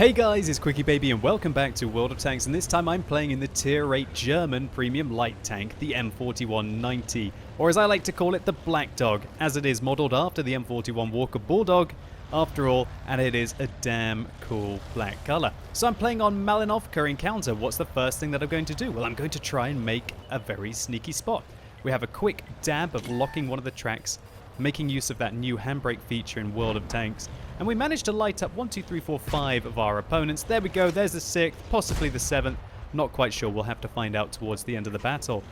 Hey guys, it's QuickyBaby and welcome back to World of Tanks, and this time I'm playing in the Tier 8 German premium light tank, the M4190, or as I like to call it, the Black Dog, as it is modelled after the M41 Walker Bulldog, after all, and it is a damn cool black colour. So I'm playing on Malinovka Encounter. What's the first thing that I'm going to do? Well, I'm going to try and make a very sneaky spot. We have a quick dab of locking one of the tracks, making use of that new handbrake feature in World of Tanks. And we managed to light up 1, 2, 3, 4, 5 of our opponents. There we go, there's the 6th, possibly the 7th. Not quite sure, we'll have to find out towards the end of the battle.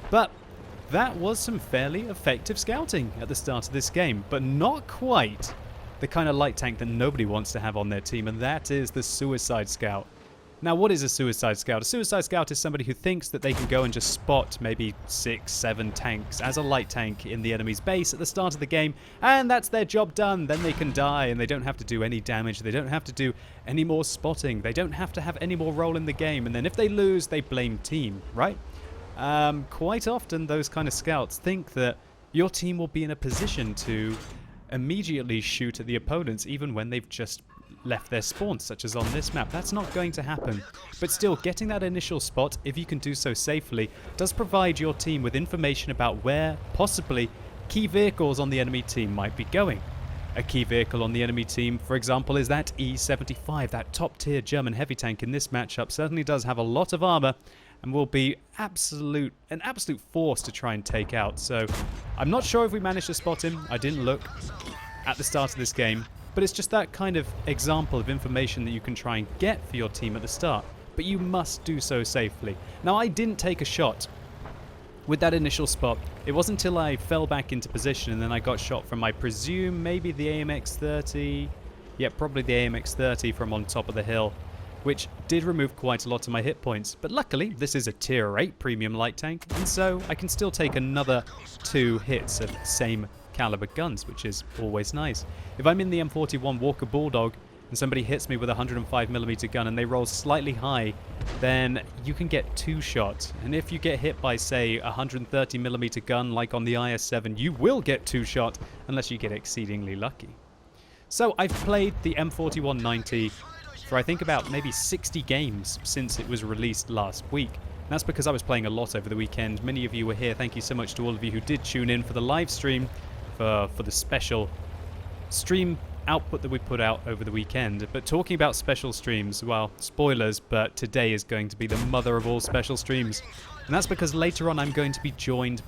But that was some fairly effective scouting at the start of this game, but not quite the kind of light tank that nobody wants to have on their team, and that is the Suicide Scout. Now, what is a Suicide Scout? A Suicide Scout is somebody who thinks that they can go and just spot maybe 6, 7 tanks as a light tank in the enemy's base at the start of the game, and that's their job done. Then they can die, and they don't have to do any damage. They don't have to do any more spotting. They don't have to have any more role in the game, and then if they lose, they blame team, right? Quite often, those kind of scouts think that your team will be in a position to immediately shoot at the opponents, even when they've just left their spawn, such as on this map. That's not going to happen. But still, getting that initial spot, if you can do so safely, does provide your team with information about where, possibly, key vehicles on the enemy team might be going. A key vehicle on the enemy team, for example, is that E75, that top-tier German heavy tank in this matchup. Certainly does have a lot of armor and will be an absolute force to try and take out. So, I'm not sure if we managed to spot him. I didn't look at the start of this game. But it's just that kind of example of information that you can try and get for your team at the start. But you must do so safely. Now, I didn't take a shot with that initial spot. It wasn't until I fell back into position and then I got shot from, I presume, maybe the AMX-30. Yeah, probably the AMX-30 from on top of the hill, which did remove quite a lot of my hit points. But luckily, this is a Tier 8 premium light tank, and so I can still take another 2 hits of the same caliber guns, which is always nice. If I'm in the M41 Walker Bulldog and somebody hits me with a 105mm gun and they roll slightly high, then you can get 2 shots. And if you get hit by, say, a 130mm gun like on the IS-7, you will get 2 shots unless you get exceedingly lucky. So I've played the M4190 for I think about maybe 60 games since it was released last week. And that's because I was playing a lot over the weekend. Many of you were here. Thank you so much to all of you who did tune in for the live stream, for the special stream output that we put out over the weekend. But talking about special streams, well, spoilers, but today is going to be the mother of all special streams. And that's because later on I'm going to be joined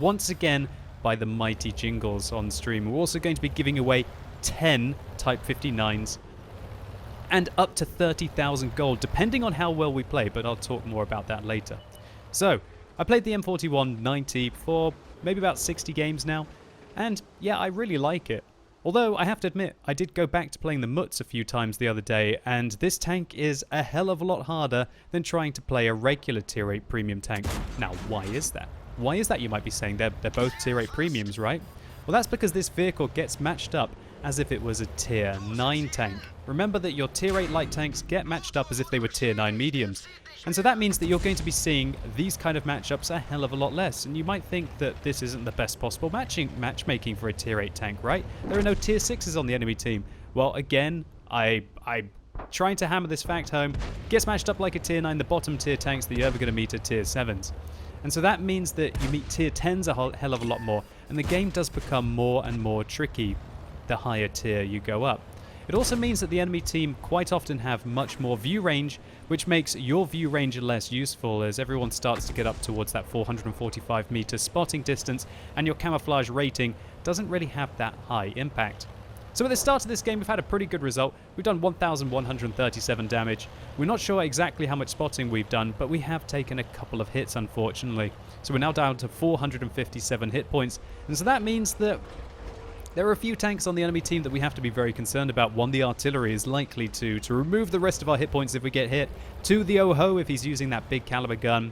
once again by the mighty Jingles on stream. We're also going to be giving away 10 Type 59s and up to 30,000 gold, depending on how well we play, but I'll talk more about that later. So, I played the M4190 for maybe about 60 games now, and yeah, I really like it. Although, I have to admit, I did go back to playing the Mutz a few times the other day, and this tank is a hell of a lot harder than trying to play a regular Tier 8 premium tank. Now, why is that? Why is that, you might be saying? They're both Tier 8 premiums, right? Well, that's because this vehicle gets matched up as if it was a Tier 9 tank. Remember that your Tier 8 light tanks get matched up as if they were Tier 9 mediums. And so that means that you're going to be seeing these kind of matchups a hell of a lot less. And you might think that this isn't the best possible matchmaking for a Tier 8 tank, right? There are no Tier 6s on the enemy team. Well, again, I'm trying to hammer this fact home. Gets matched up like a Tier 9, the bottom tier tanks that you're ever going to meet are Tier 7s. And so that means that you meet Tier 10s a hell of a lot more. And the game does become more and more tricky the higher tier you go up. It also means that the enemy team quite often have much more view range, which makes your view range less useful as everyone starts to get up towards that 445 meter spotting distance, and your camouflage rating doesn't really have that high impact. So at the start of this game, we've had a pretty good result. We've done 1,137 damage. We're not sure exactly how much spotting we've done, but we have taken a couple of hits, unfortunately. So we're now down to 457 hit points, and so that means that there are a few tanks on the enemy team that we have to be very concerned about. One, the artillery is likely to remove the rest of our hit points if we get hit. 2, the Oho if he's using that big caliber gun.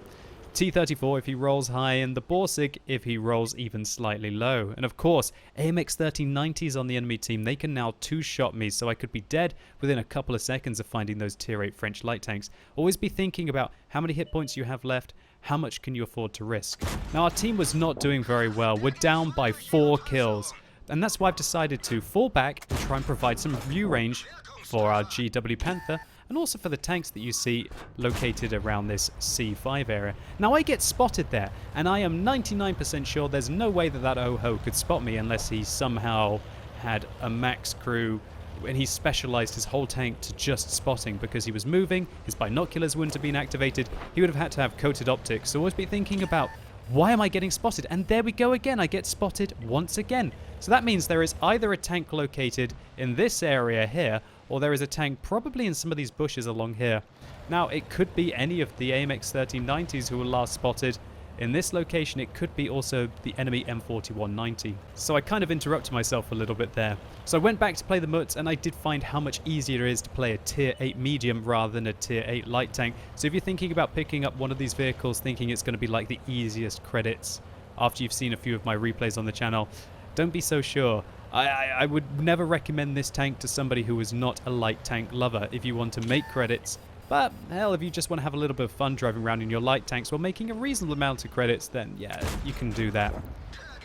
T-34 if he rolls high, and the Borsig if he rolls even slightly low. And of course, AMX-1390s on the enemy team, they can now 2-shot me, so I could be dead within a couple of seconds of finding those Tier 8 French light tanks. Always be thinking about how many hit points you have left, how much can you afford to risk. Now, our team was not doing very well. We're down by 4 kills. And that's why I've decided to fall back and try and provide some view range for our GW Panther, and also for the tanks that you see located around this C5 area. Now I get spotted there, and I am 99% sure there's no way that that Oho could spot me unless he somehow had a max crew and he specialized his whole tank to just spotting, because he was moving, his binoculars wouldn't have been activated, he would have had to have coated optics. So always be thinking about, why am I getting spotted? And there we go again, I get spotted once again. So that means there is either a tank located in this area here, or there is a tank probably in some of these bushes along here. Now, it could be any of the AMX 1390s who were last spotted. In this location, it could be also the enemy M4190. So I kind of interrupted myself a little bit there. So I went back to play the MUTs, and I did find how much easier it is to play a tier 8 medium rather than a tier 8 light tank. So if you're thinking about picking up one of these vehicles thinking it's going to be like the easiest credits after you've seen a few of my replays on the channel, don't be so sure. I would never recommend this tank to somebody who is not a light tank lover if you want to make credits. But hell, if you just want to have a little bit of fun driving around in your light tanks while making a reasonable amount of credits, then yeah, you can do that.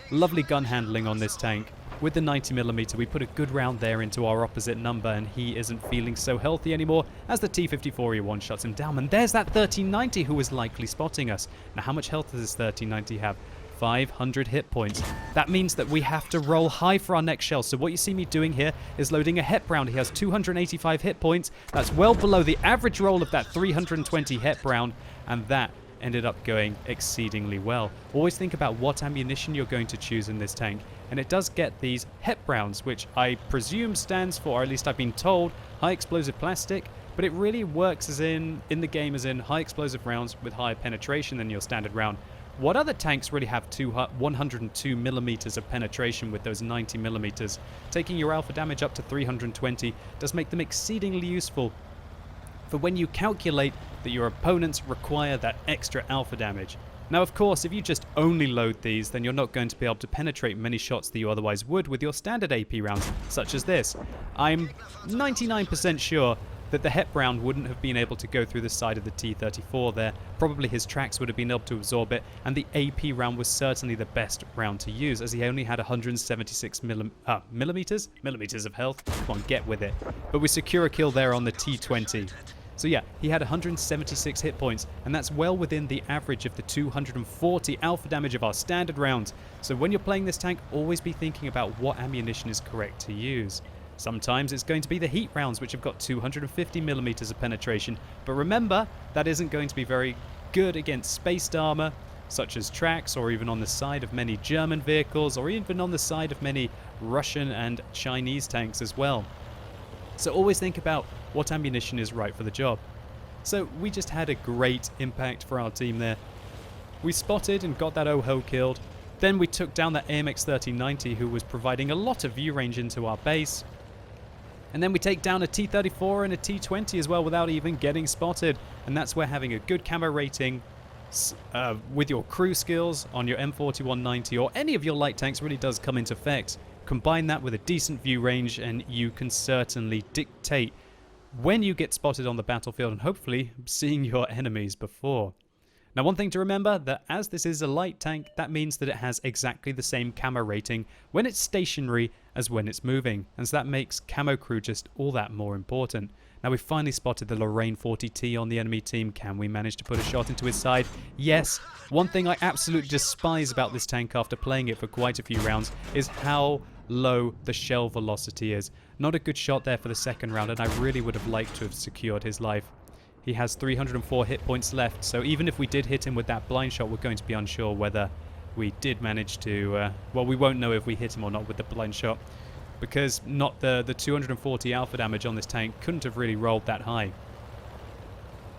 Lovely gun handling on this tank. With the 90mm, we put a good round there into our opposite number, and he isn't feeling so healthy anymore as the T-54E one-shots him down. And there's that 1390 who is likely spotting us. Now, how much health does this 1390 have? 500 hit points. That means that we have to roll high for our next shell. So what you see me doing here is loading a HEP round. He has 285 hit points. That's well below the average roll of that 320 HEP round, and that ended up going exceedingly well. Always think about what ammunition you're going to choose in this tank, and it does get these HEP rounds, which I presume stands for, or at least I've been told, high explosive plastic, but it really works as in the game as in high explosive rounds with higher penetration than your standard round. What other tanks really have 102mm of penetration with those 90mm? Taking your alpha damage up to 320 does make them exceedingly useful for when you calculate that your opponents require that extra alpha damage. Now, of course, if you just only load these, then you're not going to be able to penetrate many shots that you otherwise would with your standard AP rounds, such as this. I'm 99% sure that the HEP round wouldn't have been able to go through the side of the T-34 there. Probably his tracks would have been able to absorb it, and the AP round was certainly the best round to use, as he only had 176 millimeters of health. Come on, get with it. But we secure a kill there on the T-20. So yeah, he had 176 hit points, and that's well within the average of the 240 alpha damage of our standard rounds. So when you're playing this tank, always be thinking about what ammunition is correct to use. Sometimes it's going to be the heat rounds, which have got 250mm of penetration, but remember, that isn't going to be very good against spaced armor, such as tracks, or even on the side of many German vehicles, or even on the side of many Russian and Chinese tanks as well. So always think about what ammunition is right for the job. So we just had a great impact for our team there. We spotted and got that Oho killed. Then we took down that AMX 1390 who was providing a lot of view range into our base. And then we take down a T-34 and a T-20 as well without even getting spotted. And that's where having a good camo rating with your crew skills on your M4190 or any of your light tanks really does come into effect. Combine that with a decent view range and you can certainly dictate when you get spotted on the battlefield and hopefully seeing your enemies before. Now, one thing to remember, that as this is a light tank, that means that it has exactly the same camo rating when it's stationary as when it's moving, and so that makes camo crew just all that more important. Now, we've finally spotted the Lorraine 40T on the enemy team. Can we manage to put a shot into his side? Yes. One thing I absolutely despise about this tank after playing it for quite a few rounds is how low the shell velocity is. Not a good shot there for the second round, and I really would have liked to have secured his life. He has 304 hit points left, so even if we did hit him with that blind shot, we're going to be unsure whether we did manage to... well, we won't know if we hit him or not with the blind shot, because not the 240 alpha damage on this tank couldn't have really rolled that high.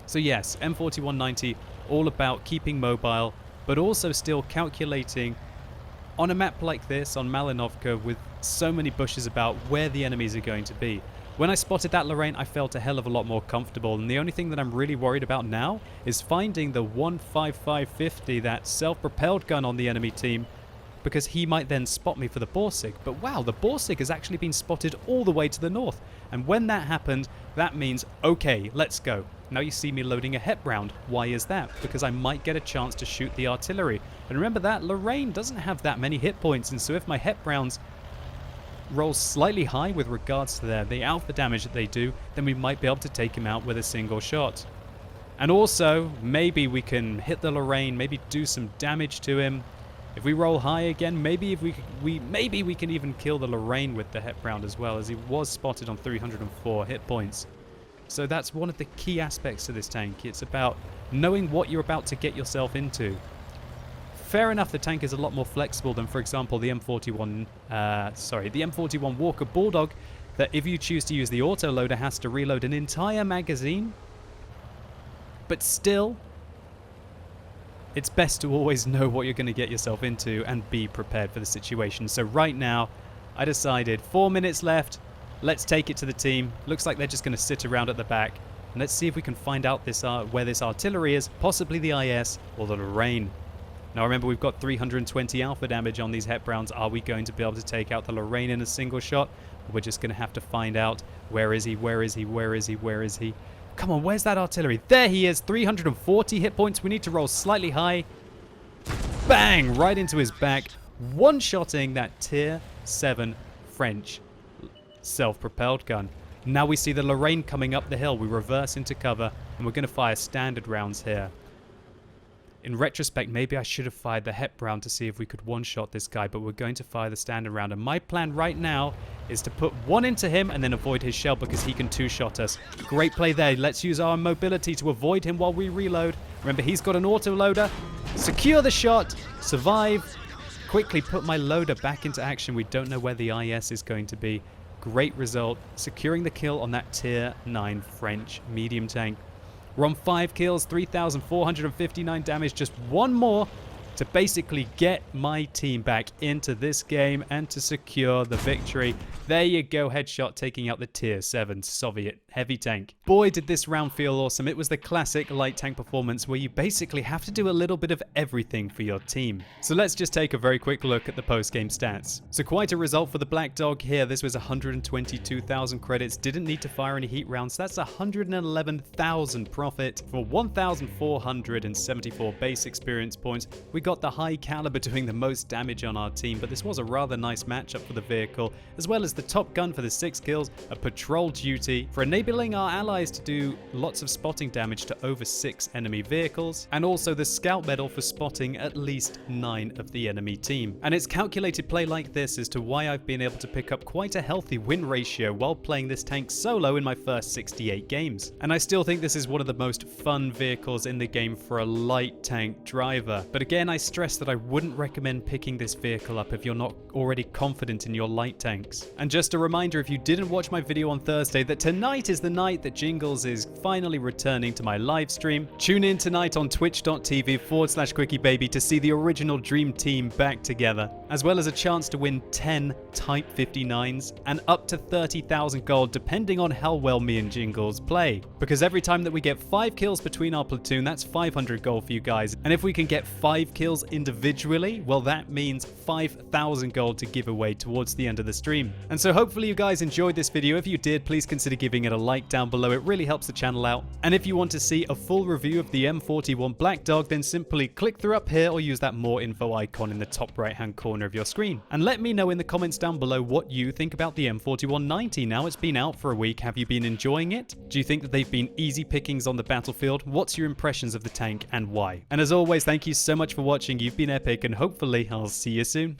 So yes, M4190, all about keeping mobile, but also still calculating on a map like this, on Malinovka, with so many bushes about where the enemies are going to be. When I spotted that Lorraine, I felt a hell of a lot more comfortable, and the only thing that I'm really worried about now is finding the 15550, that self-propelled gun on the enemy team, because he might then spot me for the Borsig. But wow, the Borsig has actually been spotted all the way to the north, and when that happened, that means, okay, let's go. Now you see me loading a HEP round. Why is that? Because I might get a chance to shoot the artillery. And remember that Lorraine doesn't have that many hit points, and so if my HEP rounds rolls slightly high with regards to the alpha damage that they do, then we might be able to take him out with a single shot. And also, maybe we can hit the Lorraine, maybe do some damage to him. If we roll high again, maybe we can even kill the Lorraine with the hep round as well, as he was spotted on 304 hit points. So that's one of the key aspects to this tank. It's about knowing what you're about to get yourself into. Fair enough, the tank is a lot more flexible than, for example, the M41 Walker Bulldog, that if you choose to use the autoloader has to reload an entire magazine. But still, it's best to always know what you're going to get yourself into and be prepared for the situation. So right now, I decided 4 minutes left. Let's take it to the team. Looks like they're just going to sit around at the back. And let's see if we can find out where this artillery is, possibly the IS or the Lorraine. Now remember, we've got 320 alpha damage on these hep rounds. Are we going to be able to take out the Lorraine in a single shot? We're just going to have to find out. Where is he? Where is he? Where is he? Where is he? Come on, where's that artillery? There he is, 340 hit points. We need to roll slightly high. Bang! Right into his back. One-shotting that tier 7 French self-propelled gun. Now we see the Lorraine coming up the hill. We reverse into cover, and we're going to fire standard rounds here. In retrospect, maybe I should have fired the hep round to see if we could one-shot this guy, but we're going to fire the standard round. And my plan right now is to put one into him and then avoid his shell because he can two-shot us. Great play there. Let's use our mobility to avoid him while we reload. Remember, he's got an autoloader. Secure the shot. Survive. Quickly put my loader back into action. We don't know where the IS is going to be. Great result. Securing the kill on that tier 9 French medium tank. We're on 5 kills, 3,459 damage, just one more to basically get my team back into this game and to secure the victory. There you go, headshot taking out the tier 7 Soviet heavy tank. Boy, did this round feel awesome. It was the classic light tank performance where you basically have to do a little bit of everything for your team. So let's just take a very quick look at the post-game stats. So quite a result for the Black Dog here. This was 122,000 credits. Didn't need to fire any heat rounds. That's 111,000 profit for 1,474 base experience points. We got the high caliber doing the most damage on our team, but this was a rather nice matchup for the vehicle, as well as the top gun for the 6 kills, a patrol duty for enabling our allies to do lots of spotting damage to over 6 enemy vehicles, and also the scout medal for spotting at least 9 of the enemy team. And it's calculated play like this as to why I've been able to pick up quite a healthy win ratio while playing this tank solo in my first 68 games. And I still think this is one of the most fun vehicles in the game for a light tank driver. But again, I stress that I wouldn't recommend picking this vehicle up if you're not already confident in your light tanks. And just a reminder, if you didn't watch my video on Thursday, that tonight is the night that Jingles is finally returning to my live stream. Tune in tonight on twitch.tv/QuickyBaby to see the original Dream Team back together, as well as a chance to win 10 Type 59s and up to 30,000 gold depending on how well me and Jingles play. Because every time that we get 5 kills between our platoon, that's 500 gold for you guys. And if we can get 5 kills individually, well, that means 5,000 gold to give away towards the end of the stream. And so hopefully you guys enjoyed this video. If you did, please consider giving it a like down below. It really helps the channel out. And if you want to see a full review of the M41 Black Dog, then simply click through up here or use that more info icon in the top right hand corner of your screen. And let me know in the comments down below what you think about the M4190. Now it's been out for a week. Have you been enjoying it? Do you think that they've been easy pickings on the battlefield? What's your impressions of the tank and why? And as always, thank you so much for watching. You've been epic, and hopefully I'll see you soon.